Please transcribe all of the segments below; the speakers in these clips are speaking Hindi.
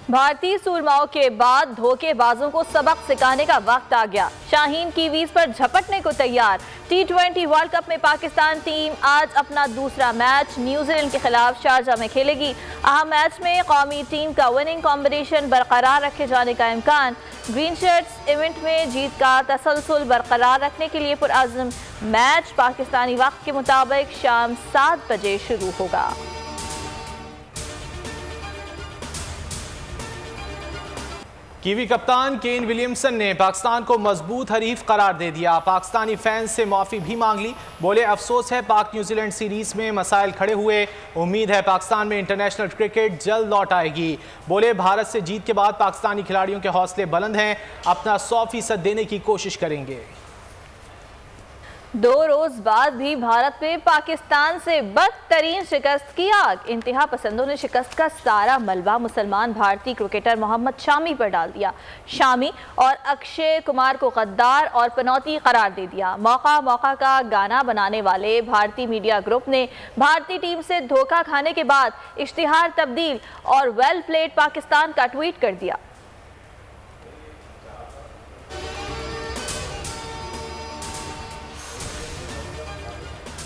भारतीय सूरमाओं के बाद धोखेबाजों को सबक सिखाने का वक्त आ गया। शाहीन कीवीज पर झपटने को तैयार। T20 वर्ल्ड कप में पाकिस्तान टीम आज अपना दूसरा मैच न्यूजीलैंड के खिलाफ शारजा में खेलेगी। अहम मैच में कौमी टीम का विनिंग कॉम्बिनेशन बरकरार रखे जाने का इम्कान। ग्रीन शर्ट्स इवेंट में जीत का तसलसल बरकरार रखने के लिए पुरअज़्म मैच पाकिस्तानी वक्त के मुताबिक शाम 7 बजे शुरू होगा। कीवी कप्तान केन विलियमसन ने पाकिस्तान को मजबूत हरीफ करार दे दिया। पाकिस्तानी फैंस से माफ़ी भी मांग ली। बोले अफसोस है पाक न्यूजीलैंड सीरीज में मसाइल खड़े हुए। उम्मीद है पाकिस्तान में इंटरनेशनल क्रिकेट जल्द लौट आएगी। बोले भारत से जीत के बाद पाकिस्तानी खिलाड़ियों के हौसले बुलंद हैं, अपना 100% देने की कोशिश करेंगे। 2 रोज बाद भी भारत में पाकिस्तान से बदतरीन शिकस्त की आग। इंतहा पसंदों ने शिकस्त का सारा मलबा मुसलमान भारतीय क्रिकेटर मोहम्मद शामी पर डाल दिया। शामी और अक्षय कुमार को गद्दार और पनौती करार दे दिया। मौका का गाना बनाने वाले भारतीय मीडिया ग्रुप ने भारतीय टीम से धोखा खाने के बाद इश्तिहार तब्दील और वेल प्लेड पाकिस्तान का ट्वीट कर दिया।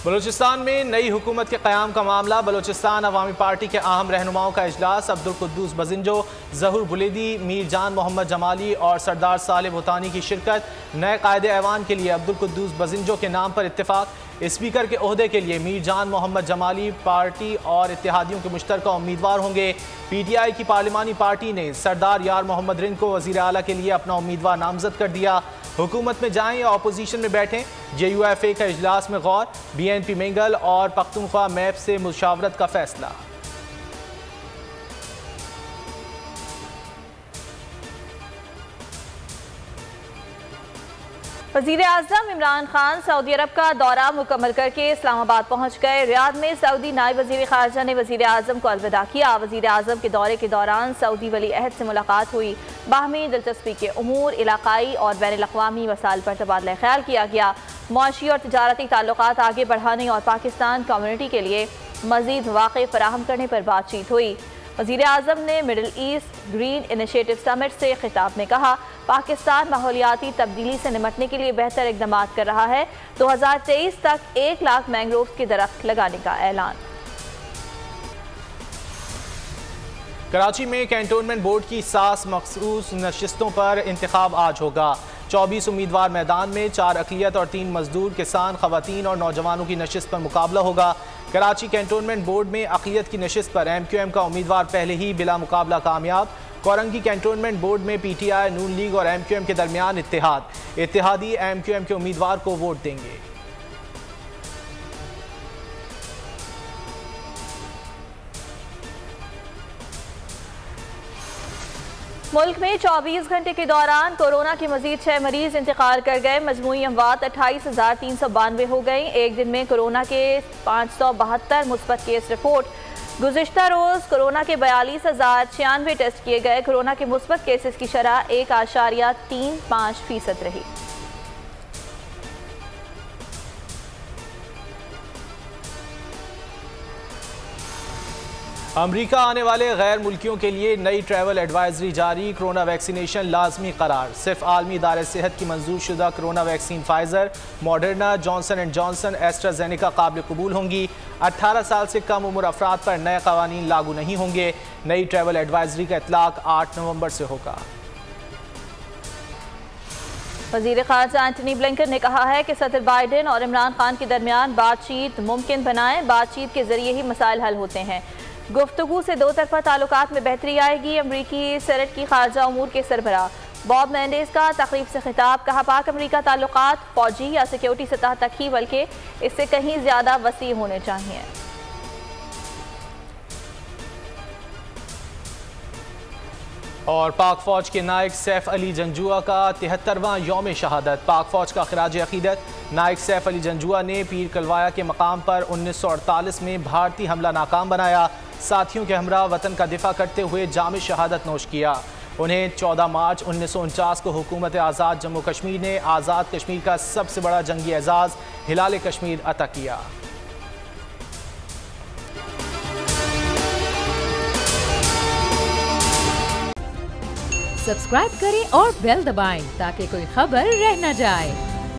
बलूचिस्तान में नई हुकूमत के क़याम का मामला। बलूचिस्तान अवामी पार्टी के अहम रहनुमाओं का इजलास। अब्दुल कुद्दूस बजिंजो, ज़हूर बुलेदी, मीर जान मोहम्मद जमाली और सरदार साले भूतानी की शिरकत। नए कायदे ऐवान के लिए अब्दुल कुद्दूस बजिंजो के नाम पर इत्तेफाक। स्पीकर के ओहदे के लिए मीर जान मोहम्मद जमाली पार्टी और इत्तेहादियों के मुश्तरका उम्मीदवार होंगे। PTI की पार्लिमानी पार्टी ने सरदार यार मोहम्मद रिन को वज़ीर आला के लिए अपना उम्मीदवार नामजद कर दिया। हुकूमत में जाएं या अपोजिशन में बैठें, JUFA का इजलास में गौर। BNP मेंगल और पख्तूनख्वा मैप से मुशावरत का फैसला। वज़ीर आज़म इमरान खान सऊदी अरब का दौरा मुकम्मल करके इस्लामाबाद पहुँच गए। रियाद में सऊदी नायब वज़ीर ख़ारजा ने वज़ीर आज़म को अलविदा किया। वज़ीर आज़म के दौरे के दौरान सऊदी वली अहद से मुलाकात हुई। बाहमी दिलचस्पी के उमूर, इलाकाई और बैनुल-अक़वामी मसाइल पर तबादला ख्याल किया गया। मुआशी और तिजारती ताल्लुकात आगे बढ़ाने और पाकिस्तान कम्युनिटी के लिए मज़ीद मौक़े फराहम करने पर बातचीत हुई। वज़ीर आज़म ने middle east green initiative summit से खिताब में कहा, पाकिस्तान माहौलियाती तब्दीली से निमटने के लिए बेहतर इक़दाम कर रहा है। 2023 तक 1 लाख मैंग्रोव्स के दरख्त लगाने का ऐलान। कराची में कैंटोनमेंट बोर्ड की 7 मखसूस नशिस्तों पर इंतखाब आज होगा। 24 उम्मीदवार मैदान में, 4 अक़लियत और 3 मजदूर, किसान, ख़वातीन और नौजवानों की नशिस्त पर मुकाबला होगा। कराची कैंटोनमेंट बोर्ड में अक़लियत की नशिस्त पर MQM का उम्मीदवार पहले ही बिला मुकाबला कामयाब। कोरंगी कैंटोनमेंट बोर्ड में PTI, नून लीग और MQM के दरमियान इत्तेहादी MQM के उम्मीदवार को वोट देंगे। मुल्क में 24 घंटे के दौरान कोरोना के मजीद 6 मरीज इंतकाल कर गए। मजमूई अमवात 28,392 हो गई। एक दिन में कोरोना के 572 मुस्बत केस रिपोर्ट। गुज़िश्ता रोज़ कोरोना के 42,096 टेस्ट किए गए। कोरोना के मुस्बत केसेस की शरह 1.35% रही। अमरीका आने वाले गैर मुल्कियों के लिए नई ट्रैवल एडवाइजरी जारी। कोरोना वैक्सीनेशन लाजमी करार। सिर्फ आलमी इदारे सेहत की मंजूर शुदा corona vaccine Pfizer, Moderna, Johnson and Johnson, AstraZeneca काबिल कबूल होंगी। 18 साल से कम उम्र अफराद पर नए कवानीन लागू नहीं होंगे। नई ट्रैवल एडवाइजरी का इतलाक 8 नवंबर से होगा। वज़ीर ख़ारजा एंटनी ब्लिंकन ने कहा है कि सदर बाइडेन और इमरान खान के दरमियान बातचीत मुमकिन बनाएं। बातचीत के जरिए ही मसाइल हल होते हैं। गुफ्तगू से 2 तरफ़ा ताल्लुकात में बेहतरी आएगी। अमरीकी सेनेट की खारजा उमूर के सरबराह बॉब मेंडेस का तकरीब से खिताब। कहा, पाक अमरीका ताल्लुकात फौजी या सिक्योरिटी सतह तक ही बल्कि इससे कहीं ज़्यादा वसी होने चाहिए। और पाक फ़ौज के नायक सैफ अली जंजुआ का 73वां यौम शहादत। पाक फ़ौज का खिराज अक़ीदत। नायक सैफ अली जंजुआ ने पीर कलवाया के मकाम पर 1948 में भारतीय हमला नाकाम बनाया। साथियों के हमरा वतन का दिफा करते हुए जाम शहादत नोश किया। उन्हें 14 मार्च 1949 को हुकूमत आज़ाद जम्मू कश्मीर ने आज़ाद कश्मीर का सबसे बड़ा जंगी एजाज़ हिलाल कश्मीर अता किया। सब्सक्राइब करें और बेल दबाएं ताकि कोई खबर रह न जाए।